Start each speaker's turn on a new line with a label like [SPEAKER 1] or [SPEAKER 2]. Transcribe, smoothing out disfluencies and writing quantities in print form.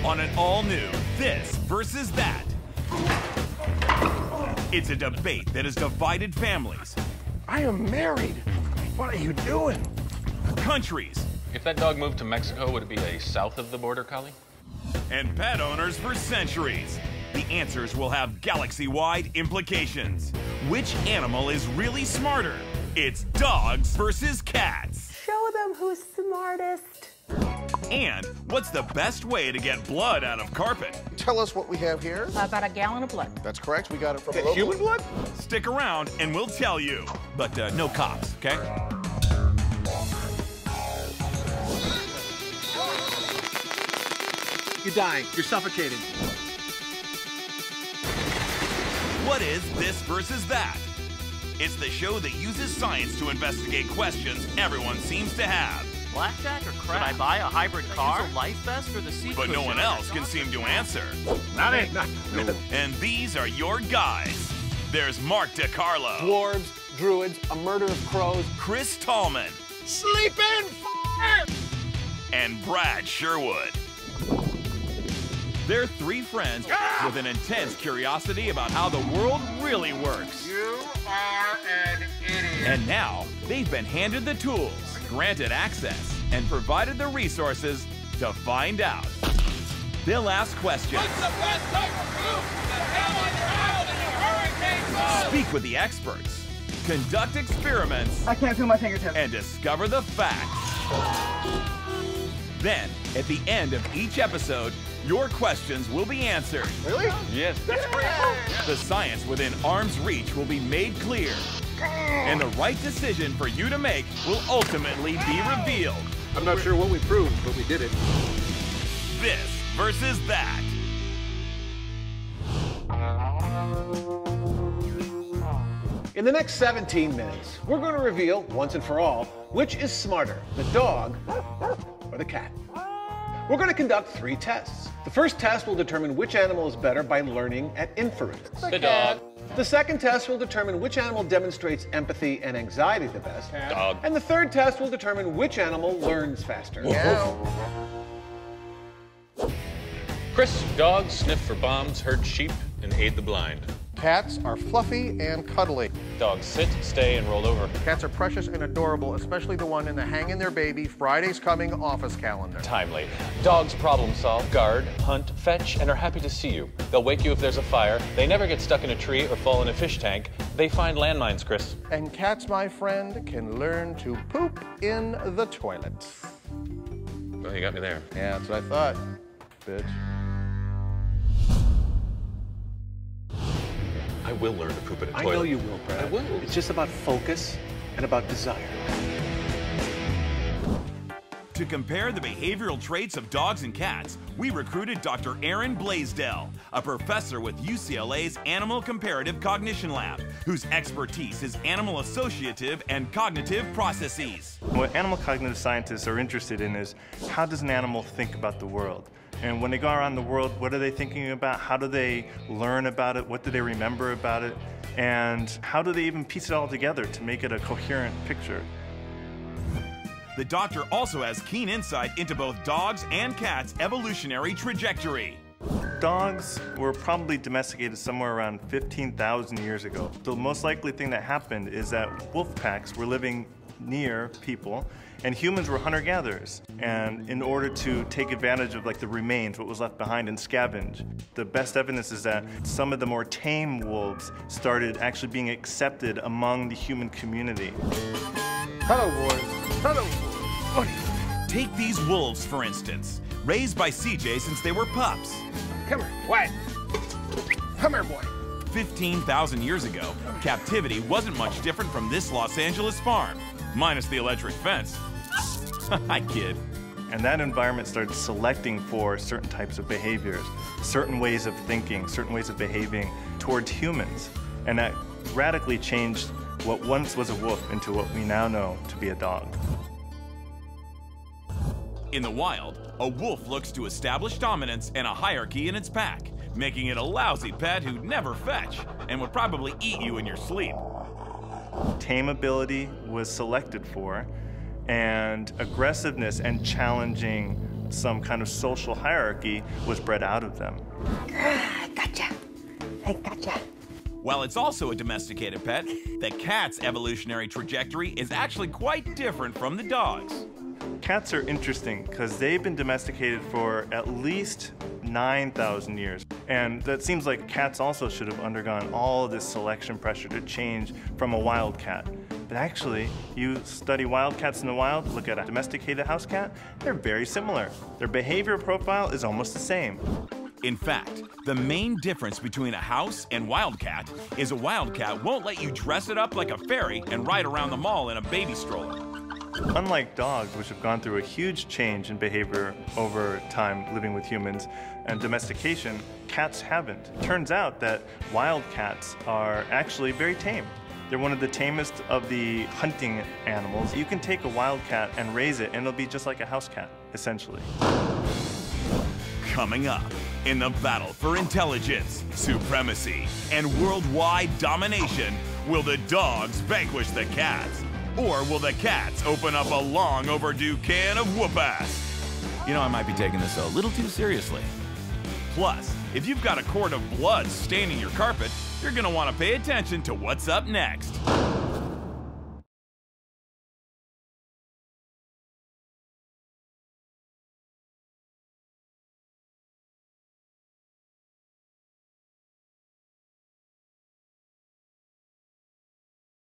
[SPEAKER 1] on an all-new This versus That. It's a debate that has divided families.
[SPEAKER 2] I am married. What are you doing?
[SPEAKER 1] Countries.
[SPEAKER 3] If that dog moved to Mexico, would it be a south of the border collie?
[SPEAKER 1] And pet owners for centuries. The answers will have galaxy-wide implications. Which animal is really smarter? It's dogs versus cats.
[SPEAKER 4] Show them who's smartest.
[SPEAKER 1] And what's the best way to get blood out of carpet?
[SPEAKER 2] Tell us what we have here.
[SPEAKER 4] About a gallon of blood.
[SPEAKER 2] That's correct. We got it from local.
[SPEAKER 5] Human blood?
[SPEAKER 1] Stick around and we'll tell you. But no cops, okay?
[SPEAKER 5] You're dying. You're suffocating.
[SPEAKER 1] What is This versus That? It's the show that uses science to investigate questions everyone seems to have.
[SPEAKER 6] Blackjack or crap? Should I buy a hybrid car? Use a life vest or the seat
[SPEAKER 1] But no
[SPEAKER 6] cushion?
[SPEAKER 1] one else can seem to answer.
[SPEAKER 5] Not it.
[SPEAKER 1] And these are your guys. There's Mark DiCarlo,
[SPEAKER 5] Dwarves, druids, a murder of crows.
[SPEAKER 1] Chris Tallman,
[SPEAKER 5] Sleeping fire!
[SPEAKER 1] and Brad Sherwood. They're three friends with an intense curiosity about how the world really works.
[SPEAKER 5] You are an idiot.
[SPEAKER 1] And now, they've been handed the tools, granted access, and provided the resources to find out. They'll ask questions.
[SPEAKER 7] What's the best type of food to have on your island in a hurricane zone?
[SPEAKER 1] Speak with the experts, conduct experiments,
[SPEAKER 8] I can't feel my fingertips.
[SPEAKER 1] and discover the facts. Then, at the end of each episode, your questions will be answered.
[SPEAKER 2] Really?
[SPEAKER 3] Yes.
[SPEAKER 2] That's great.
[SPEAKER 1] The science within arm's reach will be made clear. And the right decision for you to make will ultimately be revealed.
[SPEAKER 5] I'm not sure what we proved, but we did it.
[SPEAKER 1] This versus That.
[SPEAKER 5] In the next 17 minutes, we're going to reveal, once and for all, which is smarter, the dog or the cat. We're going to conduct 3 tests. The first test will determine which animal is better by learning at inference.
[SPEAKER 3] The dog.
[SPEAKER 5] The second test will determine which animal demonstrates empathy and anxiety the best.
[SPEAKER 3] Dog.
[SPEAKER 5] And the third test will determine which animal learns faster.
[SPEAKER 3] Chris, dogs sniff for bombs, herd sheep, and aid the blind.
[SPEAKER 2] Cats are fluffy and cuddly.
[SPEAKER 3] Dogs sit, stay, and roll over.
[SPEAKER 2] Cats are precious and adorable, especially the one in the Hang in Their Baby Friday's Coming office calendar.
[SPEAKER 3] Timely. Dogs problem solve, guard, hunt, fetch, and are happy to see you. They'll wake you if there's a fire. They never get stuck in a tree or fall in a fish tank. They find landmines, Chris.
[SPEAKER 2] And cats, my friend, can learn to poop in the toilet.
[SPEAKER 3] Well, you got me there.
[SPEAKER 2] Yeah, that's what I thought, bitch.
[SPEAKER 3] I will learn to poop in a
[SPEAKER 5] I
[SPEAKER 3] toilet.
[SPEAKER 5] know you will, Brad.
[SPEAKER 3] I will.
[SPEAKER 5] It's just about focus and about desire.
[SPEAKER 1] To compare the behavioral traits of dogs and cats, we recruited Dr. Aaron Blaisdell, a professor with UCLA's Animal Comparative Cognition Lab, whose expertise is animal associative and cognitive processes.
[SPEAKER 9] What animal cognitive scientists are interested in is how does an animal think about the world? And when they go around the world, what are they thinking about? How do they learn about it? What do they remember about it? And how do they even piece it all together to make it a coherent picture?
[SPEAKER 1] The doctor also has keen insight into both dogs and cats' evolutionary trajectory.
[SPEAKER 9] Dogs were probably domesticated somewhere around 15,000 years ago. The most likely thing that happened is that wolf packs were living near people, and humans were hunter-gatherers. And in order to take advantage of like the remains, what was left behind, and scavenge, the best evidence is that some of the more tame wolves started actually being accepted among the human community.
[SPEAKER 2] Hello, boys. Hello.
[SPEAKER 1] Take these wolves, for instance, raised by CJ since they were pups.
[SPEAKER 2] Come here. What? Come here, boy.
[SPEAKER 1] 15,000 years ago, captivity wasn't much different from this Los Angeles farm, minus the electric fence. I kid.
[SPEAKER 9] And that environment started selecting for certain types of behaviors, certain ways of thinking, certain ways of behaving towards humans. And that radically changed what once was a wolf into what we now know to be a dog.
[SPEAKER 1] In the wild, a wolf looks to establish dominance and a hierarchy in its pack, making it a lousy pet who'd never fetch and would probably eat you in your sleep.
[SPEAKER 9] Tame ability was selected for, and aggressiveness and challenging some kind of social hierarchy was bred out of them.
[SPEAKER 8] Gotcha. I gotcha.
[SPEAKER 1] While it's also a domesticated pet, the cat's evolutionary trajectory is actually quite different from the dog's.
[SPEAKER 9] Cats are interesting because they've been domesticated for at least 9,000 years. And that seems like cats also should have undergone all this selection pressure to change from a wild cat. But actually, you study wild cats in the wild, look at a domesticated house cat, they're very similar. Their behavior profile is almost the same.
[SPEAKER 1] In fact, the main difference between a house and wildcat is a wildcat won't let you dress it up like a fairy and ride around the mall in a baby stroller.
[SPEAKER 9] Unlike dogs, which have gone through a huge change in behavior over time living with humans and domestication, cats haven't. Turns out that wild cats are actually very tame. They're one of the tamest of the hunting animals. You can take a wild cat and raise it, and it'll be just like a house cat, essentially.
[SPEAKER 1] Coming up, in the battle for intelligence, supremacy, and worldwide domination, will the dogs vanquish the cats? Or will the cats open up a long overdue can of whoop-ass? You know, I might be taking this a little too seriously. Plus, if you've got a quart of blood staining your carpet, you're gonna want to pay attention to what's up next.